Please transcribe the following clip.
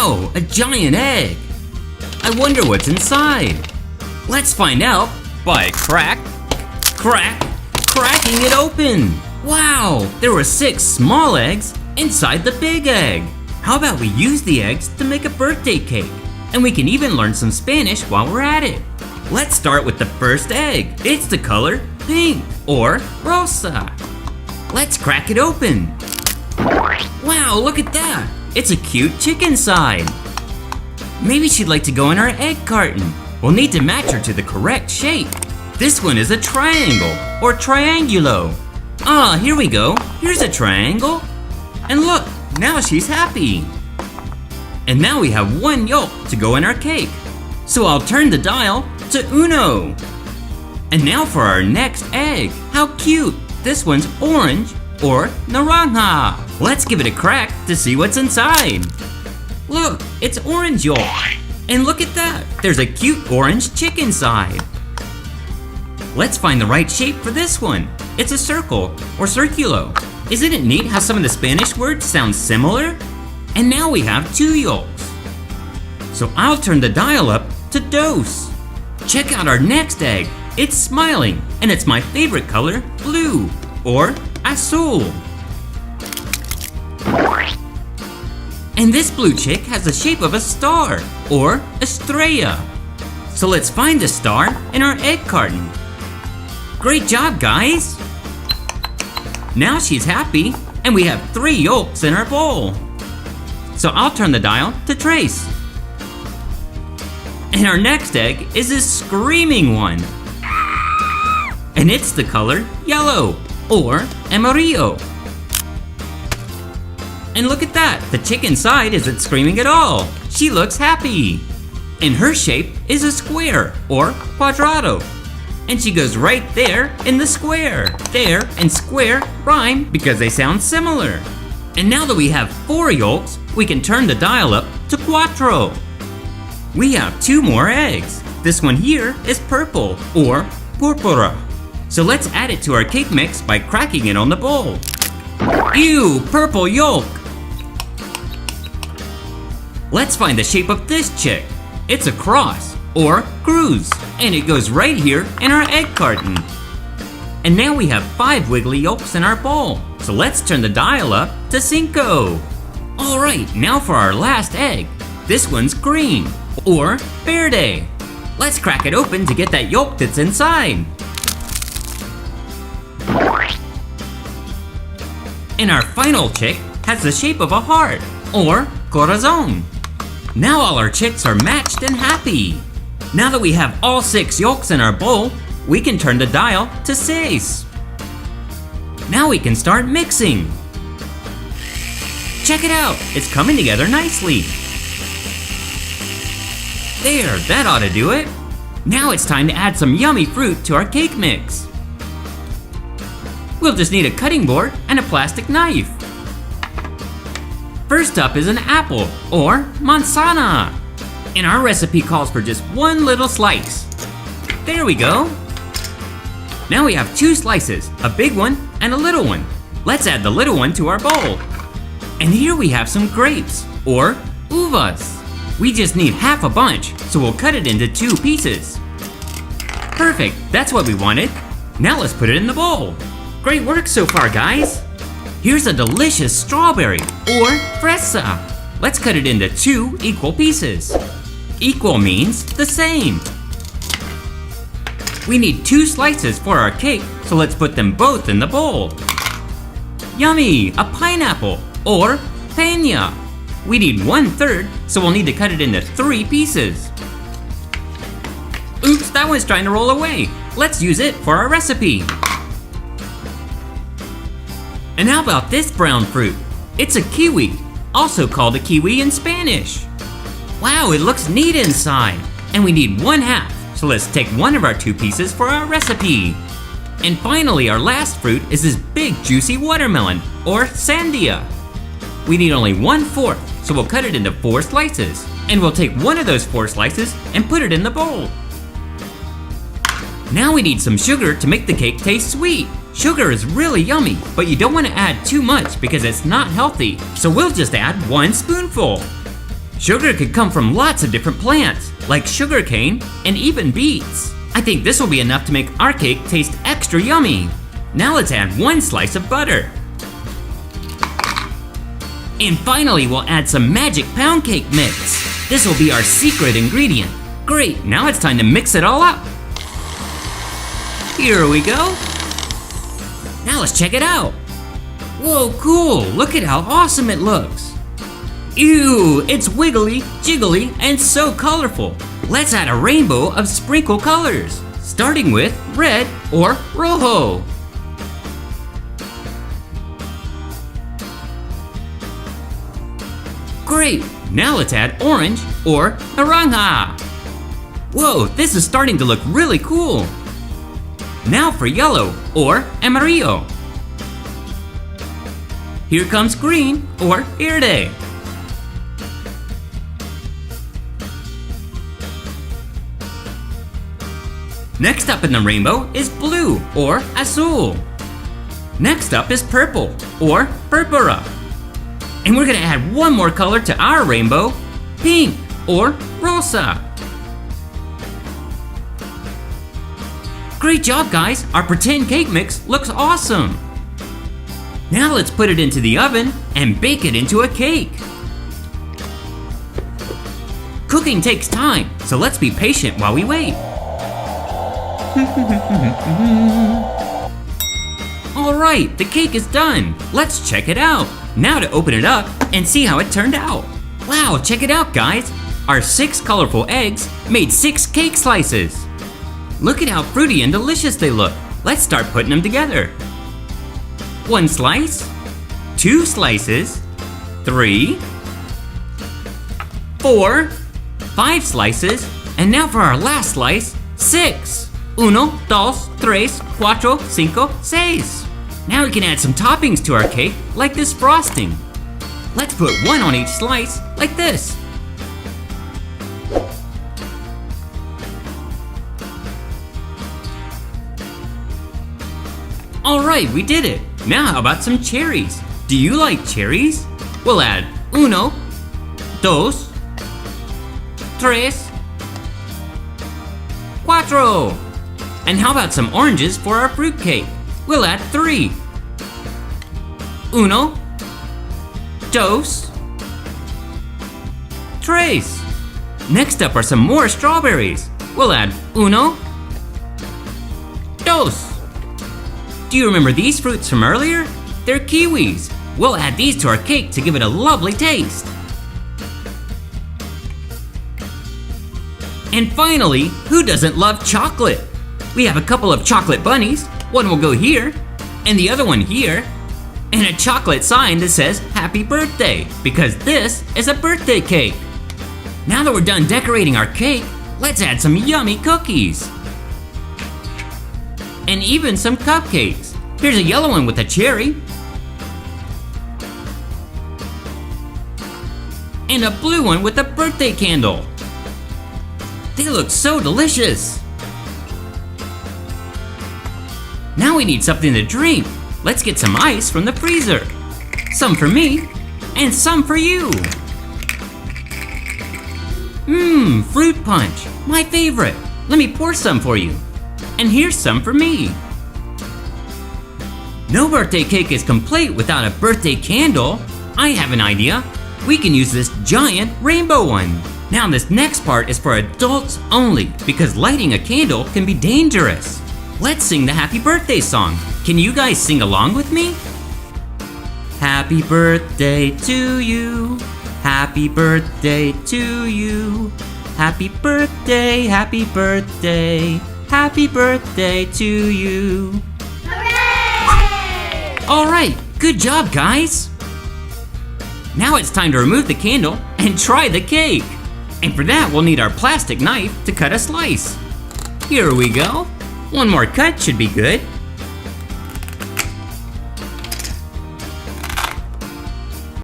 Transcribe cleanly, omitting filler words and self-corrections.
Wow, a giant egg! I wonder what's inside. Let's find out by cracking it open. Wow, there were 6 small eggs inside the big egg. How about we use the eggs to make a birthday cake? And we can even learn some Spanish while we're at it. Let's start with the first egg. It's the color pink or rosa. Let's crack it open. Wow, look at that. It's a cute chicken side. Maybe she'd like to go in our egg carton. We'll need to match her to the correct shape. This one is a triangle or triangulo. Ah, here we go. Here's a triangle. And look, now she's happy. And now we have 1 yolk to go in our cake. So I'll turn the dial to uno. And now for our next egg. How cute. This one's orange or naranja. Let's give it a crack to see what's inside. Look, it's orange yolk. And look at that, there's a cute orange chicken side. Let's find the right shape for this one. It's a circle or circulo. Isn't it neat how some of the Spanish words sound similar? And now we have 2 yolks. So I'll turn the dial up to dos. Check out our next egg. It's smiling, and it's my favorite color, blue or azul. And this blue chick has the shape of a star or estrella. So let's find the star in our egg carton. Great job, guys! Now she's happy, and we have 3 yolks in our bowl. So I'll turn the dial to trace. And our next egg is this screaming one. And it's the color yellow or amarillo. And look at that, the chicken side isn't screaming at all. She looks happy. And her shape is a square or cuadrado. And she goes right there in the square. There and square rhyme because they sound similar. And now that we have 4 yolks, we can turn the dial up to cuatro. We have 2 more eggs. This one here is purple or purpura. So let's add it to our cake mix by cracking it on the bowl. Ew, purple yolk! Let's find the shape of this chick. It's a cross or cruz, and it goes right here in our egg carton. And now we have 5 wiggly yolks in our bowl. So let's turn the dial up to cinco. All right, now for our last egg. This one's green or verde. Let's crack it open to get that yolk that's inside. And our final chick has the shape of a heart or corazon. Now all our chicks are matched and happy. Now that we have all 6 yolks in our bowl, we can turn the dial to 6. Now we can start mixing. Check it out, it's coming together nicely. There, that ought to do it. Now it's time to add some yummy fruit to our cake mix. We'll just need a cutting board and a plastic knife. First up is an apple or manzana. And our recipe calls for just 1 little slice. There we go. Now we have 2 slices, a big one and a little one. Let's add the little one to our bowl. And here we have some grapes or uvas. We just need half a bunch, so we'll cut it into 2 pieces. Perfect, that's what we wanted. Now let's put it in the bowl. Great work so far, guys. Here's a delicious strawberry or fresa. Let's cut it into 2 equal pieces. Equal means the same. We need 2 slices for our cake, so let's put them both in the bowl. Yummy, a pineapple or peña. We need 1/3, so we'll need to cut it into 3 pieces. Oops, that one's trying to roll away. Let's use it for our recipe. And how about this brown fruit? It's a kiwi, also called a kiwi in Spanish. Wow, it looks neat inside. And we need 1/2, so let's take 1 of our 2 pieces for our recipe. And finally, our last fruit is this big juicy watermelon, or sandia. We need only 1/4, so we'll cut it into 4 slices. And we'll take 1 of those 4 slices and put it in the bowl. Now we need some sugar to make the cake taste sweet. Sugar is really yummy, but you don't want to add too much because it's not healthy, so we'll just add 1 spoonful. Sugar could come from lots of different plants, like sugarcane and even beets. I think this will be enough to make our cake taste extra yummy. Now let's add 1 slice of butter. And finally, we'll add some magic pound cake mix. This will be our secret ingredient. Great, now it's time to mix it all up. Here we go. Now let's check it out. Whoa, cool, look at how awesome it looks. Ew, it's wiggly, jiggly, and so colorful. Let's add a rainbow of sprinkle colors, starting with red or rojo. Great, now let's add orange or naranja. Whoa, this is starting to look really cool. Now for yellow or amarillo. Here comes green or verde. Next up in the rainbow is blue or azul. Next up is purple or purpura. And we're gonna add one more color to our rainbow, pink or rosa. Great job, guys, our pretend cake mix looks awesome. Now let's put it into the oven and bake it into a cake. Cooking takes time, so let's be patient while we wait. Alright, the cake is done. Let's check it out. Now to open it up and see how it turned out. Wow, check it out, guys. Our 6 colorful eggs made 6 cake slices. Look at how fruity and delicious they look. Let's start putting them together. 1 slice, 2 slices, 3, 4, 5 slices, and now for our last slice, 6. 1, 2, 3, 4, 5, 6. Now we can add some toppings to our cake, like this frosting. Let's put 1 on each slice, like this. Alright, we did it. Now how about some cherries? Do you like cherries? We'll add 1, 2, 3, 4. And how about some oranges for our fruit cake? We'll add 3. 1, 2, 3. Next up are some more strawberries. We'll add 1, 2. Do you remember these fruits from earlier? They're kiwis. We'll add these to our cake to give it a lovely taste. And finally, who doesn't love chocolate? We have a couple of chocolate bunnies. One will go here, and the other one here, and a chocolate sign that says happy birthday, because this is a birthday cake. Now that we're done decorating our cake, let's add some yummy cookies. And even some cupcakes. Here's a yellow one with a cherry. And a blue one with a birthday candle. They look so delicious. Now we need something to drink. Let's get some ice from the freezer. Some for me, and some for you. Fruit punch, my favorite. Let me pour some for you. And here's some for me. No birthday cake is complete without a birthday candle. I have an idea. We can use this giant rainbow one. Now this next part is for adults only, because lighting a candle can be dangerous. Let's sing the happy birthday song. Can you guys sing along with me? Happy birthday to you. Happy birthday to you. Happy birthday, happy birthday. Happy birthday to you. Hooray! All right, good job, guys. Now it's time to remove the candle and try the cake. And for that, we'll need our plastic knife to cut a slice. Here we go. One more cut should be good.